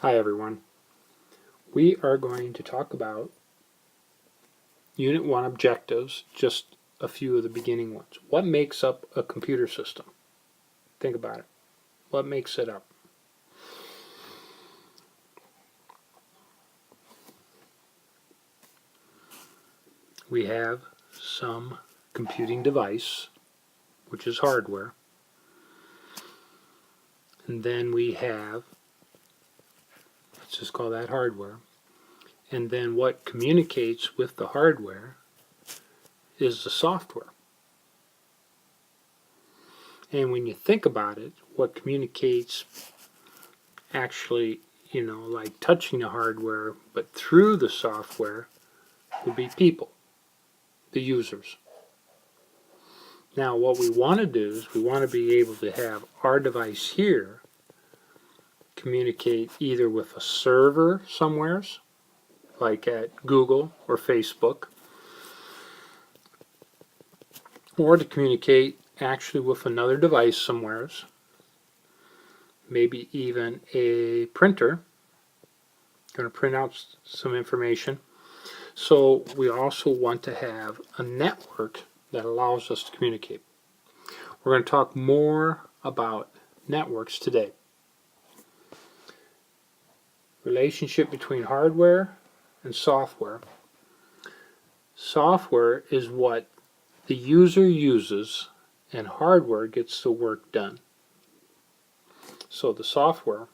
Hi everyone. We are going to talk about Unit 1 objectives, just a few of the beginning ones. What makes up a computer system? Think about it. What makes it up? We have some computing device, which is hardware. And then we have, let's just call that hardware. And then what communicates with the hardware is the software. And when you think about it, what communicates actually, like touching the hardware, but through the software, would be people, the users. Now what we want to do is we want to be able to have our device here communicate either with a server somewheres, like at Google or Facebook, or to communicate actually with another device somewheres, maybe even a printer, going to print out some information. So we also want to have a network that allows us to communicate. We're going to talk more about networks today. Relationship between hardware and software. Software is what the user uses and hardware gets the work done. So the software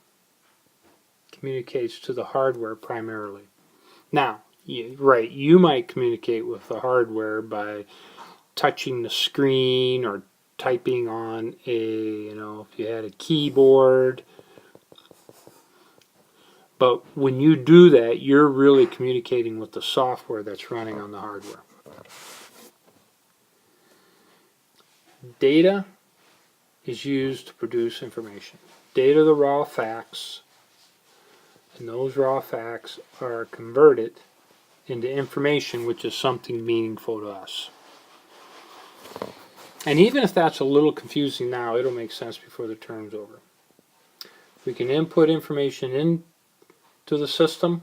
communicates to the hardware primarily. Now, you might communicate with the hardware by touching the screen or typing on if you had a keyboard. But when you do that, you're really communicating with the software that's running on the hardware. Data is used to produce information. Data are the raw facts, and those raw facts are converted into information, which is something meaningful to us. And even if that's a little confusing now, it'll make sense before the term's over. We can input information into the system,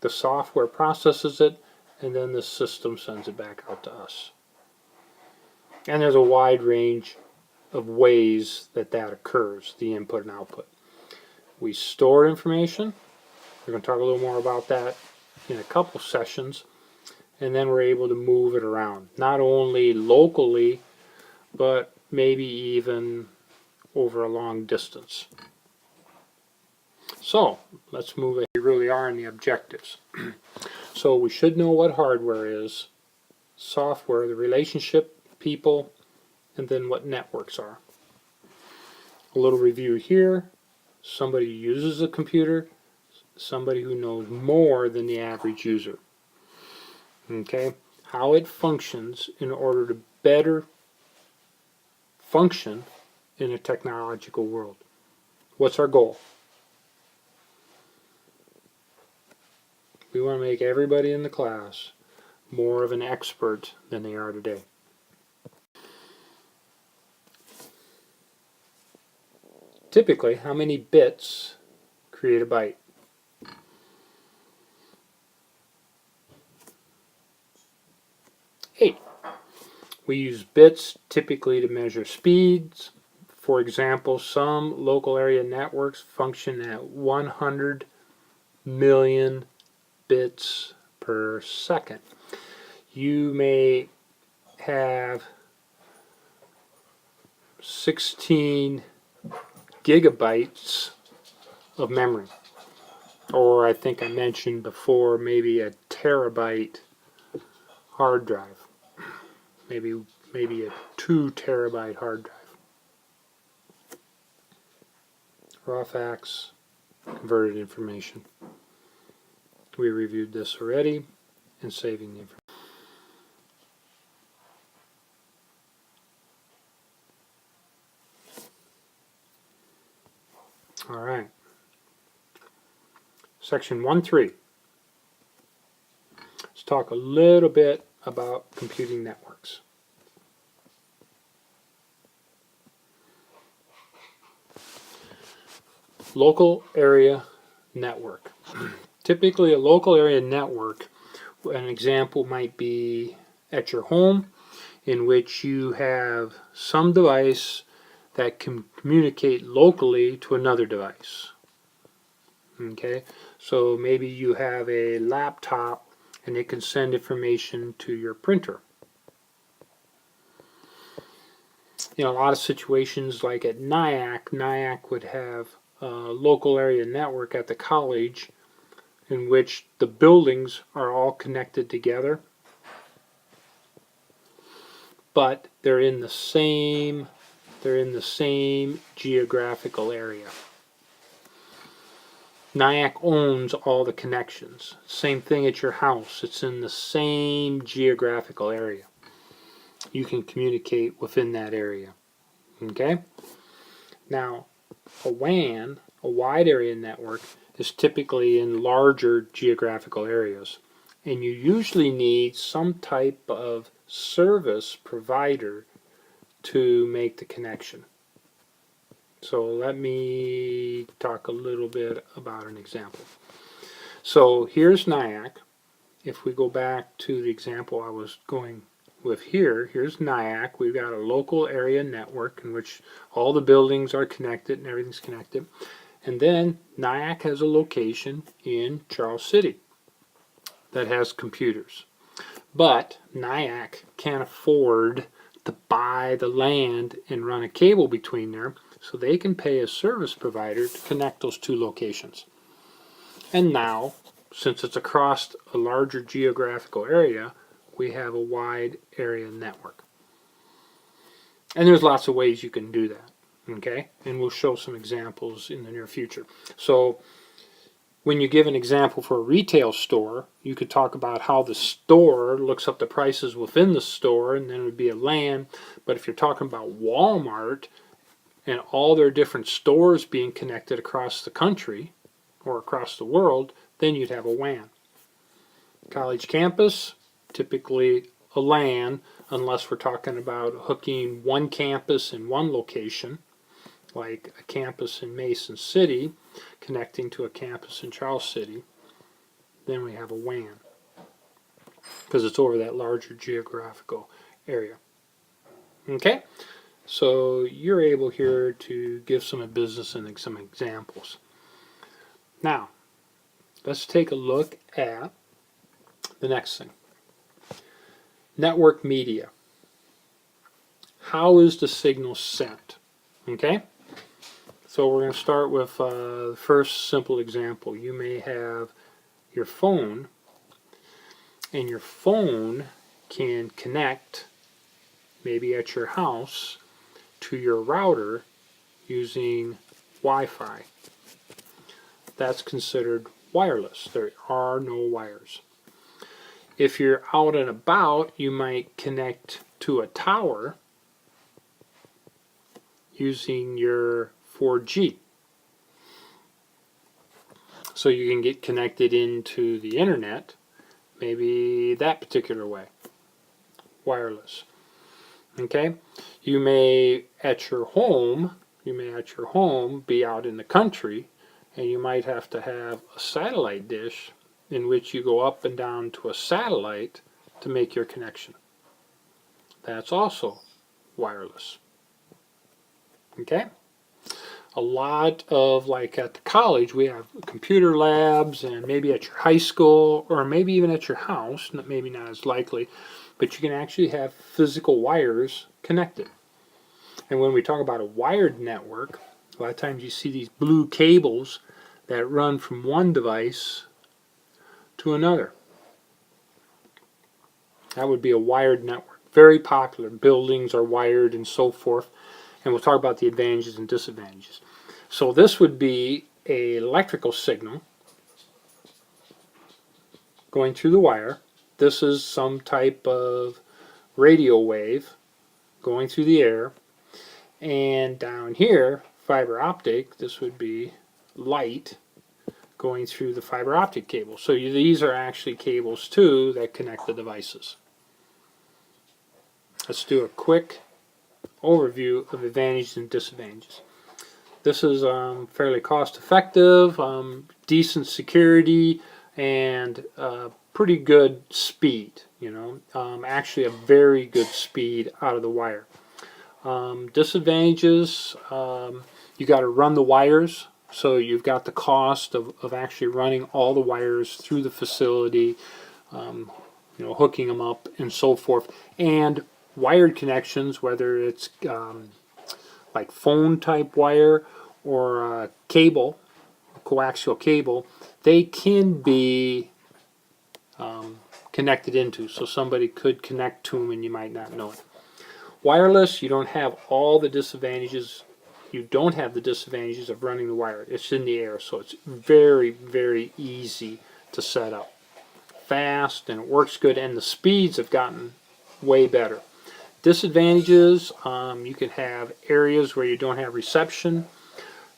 the software processes it, and then the system sends it back out to us. And there's a wide range of ways that occurs, the input and output. We store information. We're going to talk a little more about that in a couple sessions. And then we're able to move it around, not only locally, but maybe even over a long distance. So let's move it. We really are in the objectives. So we should know what hardware is, software, the relationship, people, and then what networks are. A little review here. Somebody who uses a computer, somebody who knows more than the average user. Okay, how it functions in order to better function in a technological world. What's our goal? We want to make everybody in the class more of an expert than they are today. Typically, how many bits create a byte? 8. We use bits typically to measure speeds. For example, some local area networks function at 100 million bits per second. You may have 16 gigabytes of memory, or I think I mentioned before, maybe a terabyte hard drive, maybe a 2 terabyte hard drive. Raw facts, converted information. We reviewed this already, and saving the information. All right. Section 1.3. Let's talk a little bit about computing networks. Local area network. Typically a local area network, an example might be at your home, in which you have some device that can communicate locally to another device. Okay, so maybe you have a laptop and it can send information to your printer. In a lot of situations, like at NIACC would have a local area network at the college in which the buildings are all connected together, but they're in the same geographical area. NIACC owns all the connections. Same thing at your house. It's in the same geographical area. You can communicate within that area. Okay? Now, a WAN, a wide area network, is typically in larger geographical areas. And you usually need some type of service provider to make the connection. So let me talk a little bit about an example. So here's NIACC. If we go back to the example I was going with here, here's NIACC. We've got a local area network in which all the buildings are connected and everything's connected. And then NIACC has a location in Charles City that has computers. But NIACC can't afford to buy the land and run a cable between there, so they can pay a service provider to connect those two locations. And now, since it's across a larger geographical area, we have a wide area network. And there's lots of ways you can do that, okay? And we'll show some examples in the near future. So when you give an example for a retail store, you could talk about how the store looks up the prices within the store, and then it would be a LAN. But if you're talking about Walmart and all their different stores being connected across the country or across the world, then you'd have a WAN. College campus, typically a LAN, unless we're talking about hooking one campus in one location, like a campus in Mason City connecting to a campus in Charles City. Then we have a WAN, because it's over that larger geographical area. Okay? So you're able here to give some business and some examples. Now, let's take a look at the next thing. Network media. How is the signal sent? Okay? So we're going to start with the first simple example. You may have your phone, and your phone can connect, maybe at your house, to your router using Wi-Fi. That's considered wireless. There are no wires. If you're out and about, you might connect to a tower using your 4G. So you can get connected into the internet, maybe that particular way, wireless. Okay? You may at your home be out in the country, and you might have to have a satellite dish in which you go up and down to a satellite to make your connection. That's also wireless. Okay? A lot of, like at the college, we have computer labs, and maybe at your high school, or maybe even at your house, maybe not as likely, but you can actually have physical wires connected. And when we talk about a wired network, a lot of times you see these blue cables that run from one device to another. That would be a wired network. Very popular. Buildings are wired and so forth. And we'll talk about the advantages and disadvantages. So this would be an electrical signal going through the wire. This is some type of radio wave going through the air. And down here, fiber optic, this would be light going through the fiber optic cable. So these are actually cables too that connect the devices. Let's do a quick overview of advantages and disadvantages. This is fairly cost effective, decent security, and pretty good speed, you know, actually a very good speed out of the wire. Disadvantages, you got to run the wires, so you've got the cost of actually running all the wires through the facility, you know, hooking them up and so forth, and wired connections, whether it's like phone type wire or cable, coaxial cable, they can be connected into, so somebody could connect to them and you might not know it. Wireless, you don't have all the disadvantages. You don't have the disadvantages of running the wire. It's in the air, so it's very, very easy to set up. Fast, and it works good, and the speeds have gotten way better. Disadvantages, you can have areas where you don't have reception,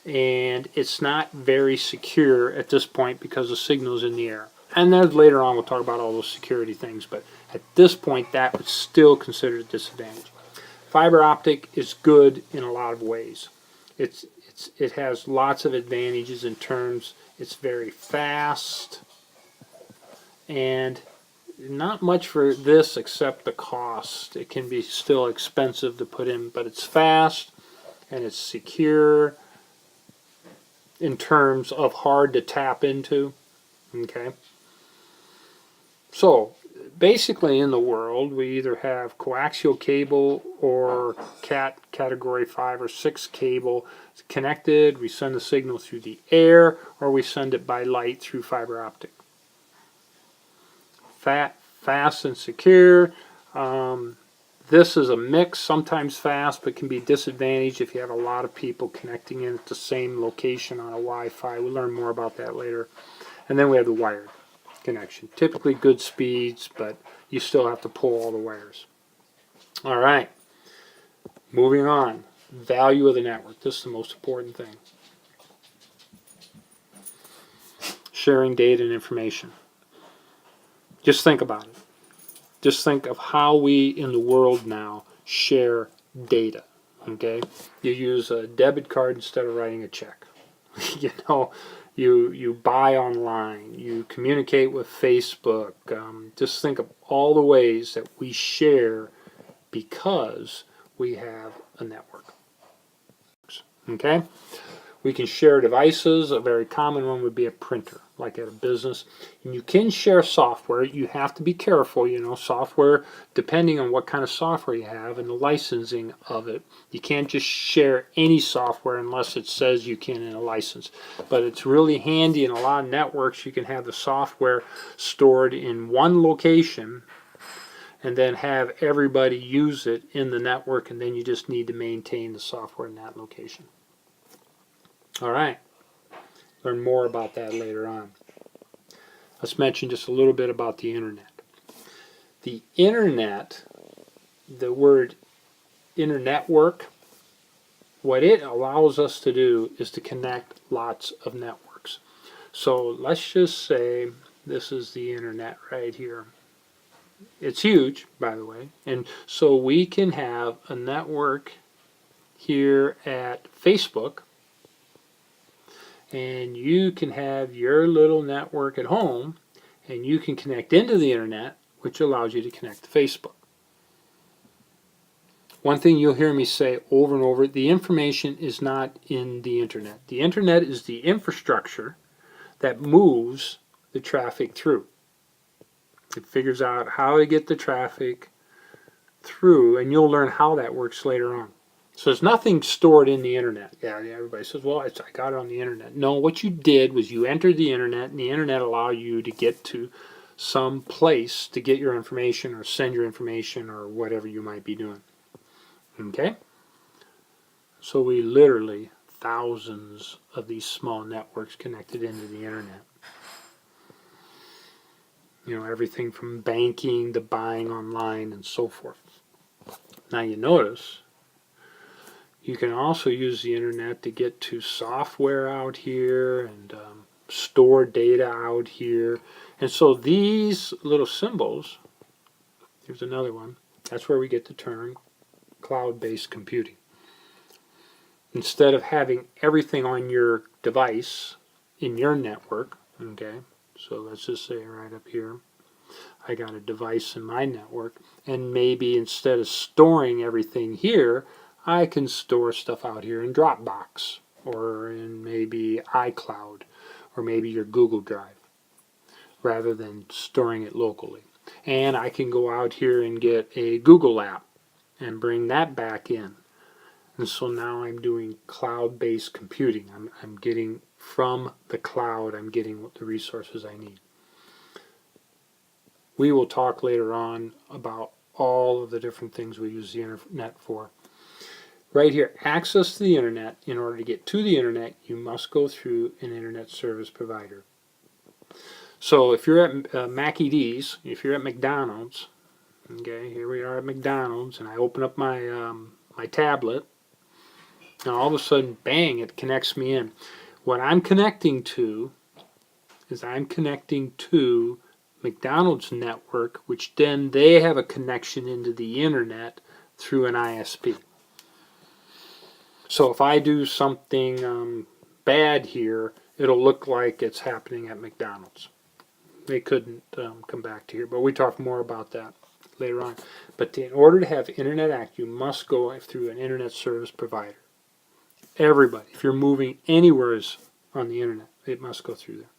and it's not very secure at this point because the signal's in the air. And then later on we'll talk about all those security things, but at this point that would still consider a disadvantage. Fiber optic is good in a lot of ways. It has lots of advantages in terms it's very fast, and not much for this except the cost. It can be still expensive to put in, but it's fast and it's secure in terms of hard to tap into. Okay. So basically in the world we either have coaxial cable or category 5 or 6 cable. It's connected, we send the signal through the air, or we send it by light through fiber optic. Fast and secure. This is a mix, sometimes fast, but can be disadvantaged if you have a lot of people connecting in at the same location on a Wi-Fi. We'll learn more about that later. And then we have the wired connection. Typically good speeds, but you still have to pull all the wires. All right, moving on. Value of the network. This is the most important thing. Sharing data and information. Just think about it. Just think of how we in the world now share data. Okay, you use a debit card instead of writing a check. You know, you buy online, you communicate with Facebook. Just think of all the ways that we share because we have a network. Okay, we can share devices. A very common one would be a printer, like at a business. And you can share software. You have to be careful, you know, software, depending on what kind of software you have and the licensing of it. You can't just share any software unless it says you can in a license. But it's really handy in a lot of networks. You can have the software stored in one location and then have everybody use it in the network, and then you just need to maintain the software in that location. All right. Learn more about that later on. Let's mention just a little bit about the internet. The internet, the word internetwork, what it allows us to do is to connect lots of networks. So let's just say this is the internet right here. It's huge, by the way, and so we can have a network here at Facebook, and you can have your little network at home, and you can connect into the internet, which allows you to connect to Facebook. One thing you'll hear me say over and over, the information is not in the internet. The internet is the infrastructure that moves the traffic through. It figures out how to get the traffic through, and you'll learn how that works later on. So there's nothing stored in the internet. Yeah, everybody says, well, I got it on the internet. No, what you did was you entered the internet, and the internet allowed you to get to some place to get your information or send your information or whatever you might be doing. Okay? So we literally, thousands of these small networks connected into the internet. You know, everything from banking to buying online and so forth. Now you notice, you can also use the internet to get to software out here and store data out here. And so these little symbols, here's another one, that's where we get the term cloud-based computing. instead of having everything on your device in your network, okay, so let's just say right up here, I got a device in my network, and maybe instead of storing everything here, I can store stuff out here in Dropbox, or in maybe iCloud, or maybe your Google Drive, rather than storing it locally. And I can go out here and get a Google app and bring that back in. And so now I'm doing cloud-based computing. I'm getting from the cloud, I'm getting the resources I need. We will talk later on about all of the different things we use the internet for. Right here, access to the internet. In order to get to the internet, you must go through an internet service provider. So if you're at Mac-EDs, if you're at McDonald's, okay, here we are at McDonald's, and I open up my my tablet, and all of a sudden, bang, it connects me in. What I'm connecting to is I'm connecting to McDonald's network, which then they have a connection into the internet through an ISP. So if I do something bad here, it'll look like it's happening at McDonald's. They couldn't come back to here, but we talk more about that later on. But in order to have internet access, you must go through an internet service provider. Everybody, if you're moving anywhere on the internet, it must go through there.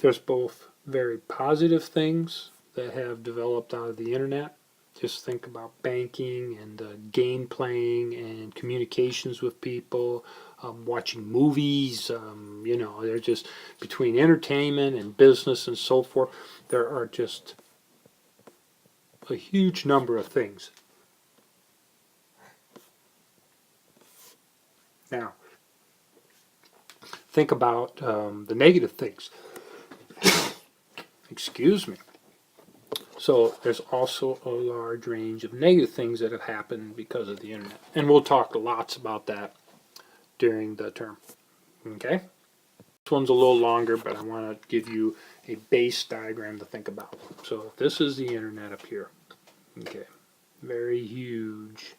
There's both very positive things that have developed out of the internet. Just think about banking and game playing and communications with people, watching movies. You know, they're just between entertainment and business and so forth. There are just a huge number of things. Now, think about the negative things. Excuse me. So there's also a large range of negative things that have happened because of the internet. And we'll talk lots about that during the term. Okay? This one's a little longer, but I want to give you a base diagram to think about. So this is the internet up here. Okay. Very huge.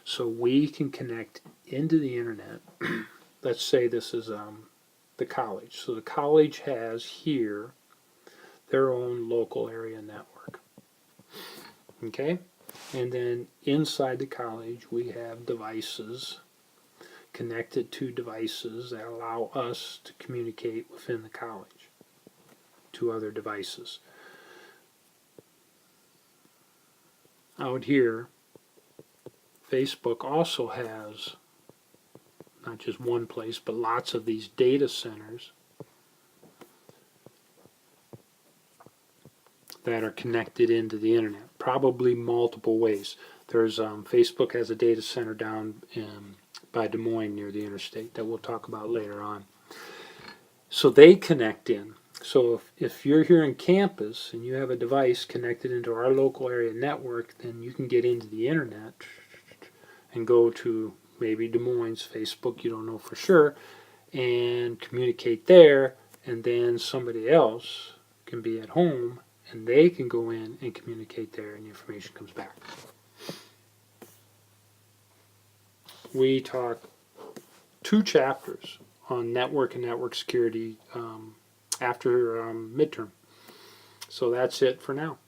So we can connect into the internet. Let's say this is the college. So the college has here their own local area network. Okay? And then inside the college we have devices connected to devices that allow us to communicate within the college to other devices. Out here, Facebook also has not just one place, but lots of these data centers that are connected into the internet, probably multiple ways. There's Facebook has a data center down by Des Moines near the interstate that we'll talk about later on. So they connect in. So if you're here on campus and you have a device connected into our local area network, then you can get into the internet and go to maybe Des Moines Facebook, you don't know for sure, and communicate there, and then somebody else can be at home and they can go in and communicate there and the information comes back. We talk 2 chapters on network and network security after midterm. So that's it for now.